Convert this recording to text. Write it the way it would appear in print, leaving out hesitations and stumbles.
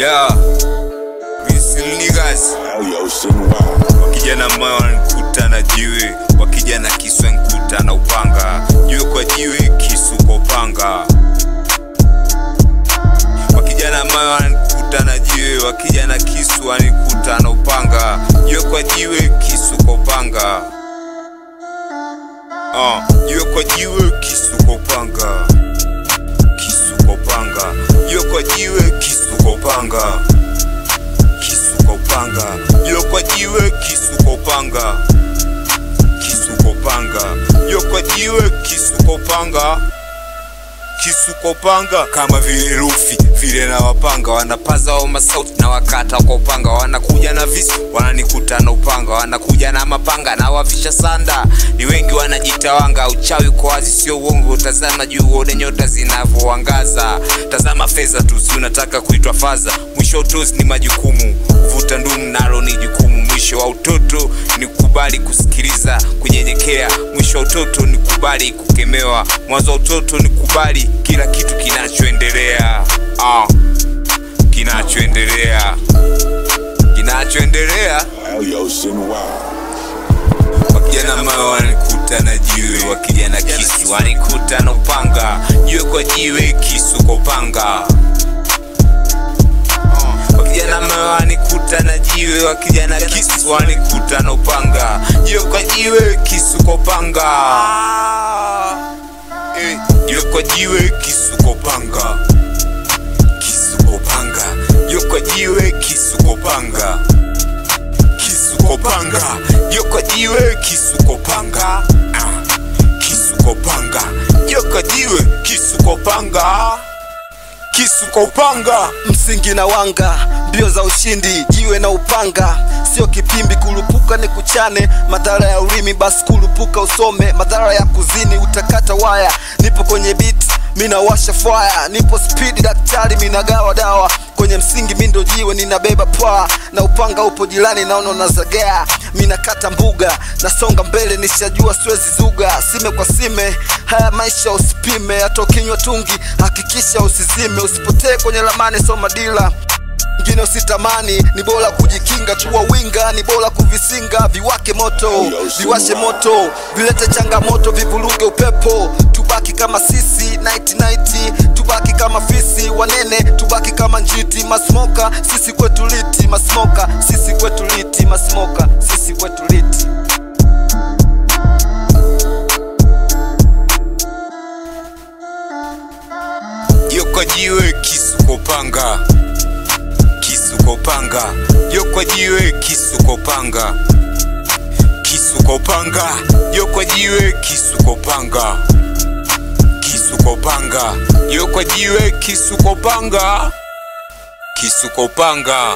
Yeah, Real niggas. Wakija na mawe wanikuta na jiwe, wakija na kisu wanikuta na upanga. Jiwe kwa jiwe, kisu kwa upanga. Wakija na mawe wanikuta na jiwe, wakija na kisu wanikuta na upanga. Jiwe kwa jiwe, kisu kwa upanga. Jiwe kwa jiwe, kisu kwa upanga. Kisu kwa upanga. Jiwe kwa jiwe, kisu kwa upanga. Kisu kwa upanga. Jiwe kwa jiwe, kisu kwa upanga. Kisu kwa upanga. Jiwe kwa jiwe, kisu kwa upanga. Kisu kwa upanga. Kama vile Rufi, vile na wapanga. Wanapaza wa masauti na wakata kwa upanga. Wanakuja na visu, wananikuta na upanga. Wanakuja na mapanga na wavisha sanda. Ni wengi wanajitawanga, uchawi kwa wazi sio uongo. Tazama juu uone nyota zinavyoangaza. Tazama fedha tu, si unataka kuitwa faza. Mwisho wa utozi ni majukumu, vuta ndumu nalo ni jukumu. Mwisho wa utoto ni kukubali kusikiliza, kunyenyekea. Mwisho wa utoto ni kukubali kukemewa. Mwanzo wa utoto ni kukubali kila kitu kinachoendelea. Kinachoendelea. Wakija na mawe wanikuta na jiwe, wakija na kisu wanikuta na upanga. Jiwe kwa jiwe, kisu kwa upanga. Wakija na mawe wanikuta na jiwe, wakija na kisu wanikuta na upanga. Jiwe kwa jiwe, kisu kwa upanga. Jiwe kwa jiwe, kisu kwa upanga. Kisu kwa upanga. Jiwe kwa jiwe, kisu kwa upanga. Kisu kwa upanga. Jiwe kwa jiwe, kisu kwa upanga. Kisu kwa upanga. Jiwe kwa jiwe, kisu kwa upanga. Kisu kwa upanga. Msingi na wanga, mbio za ushindi, jiwe na upanga. Sio kipimbi, kurupuka ni kuchane. Madhara ya ulimi, basi kurupuka usome. Madhara ya kuzini, utakata waya. Nipo kwenye beat, mina washa fire. Nipo speed daktari, mina gawa dawa. Kwenye msingi mindo jiwe, ninabeba paa. Na upanga upo jirani, naona unazagea. Mina kata mbuga, nasonga mbele, nishajua siwezi zuga. Sime kwa sime, haya maisha usipime. Hata ukinywa tungi, hakikisha usizime. Usipotee kwenye lamani, soma dila. Ngine usitamani, ni bora kujikinga. Kuwa winga, ni bora kuvisinga. Viwake moto, viwashe moto. Vilete changamoto, vivuruge upepo. Tubaki kama sisi, night night. Tubaki kama fisi, wanene. Tubaki kama njiti, masmoka. Sisi kwetu liti, masmoka. Sisi kwetu liti, masmoka. Sisi kwetu liti. Jiwe kwa jiwe, kisu kwa upanga. Kisu kwa upanga. Jiwe kwa jiwe, kisu kwa upanga. Kisu kwa upanga. Jiwe kwa jiwe, kisu kwa upanga. Kisu kwa upanga. Jiwe kwa jiwe, kisu kwa upanga. Kisu kwa upanga.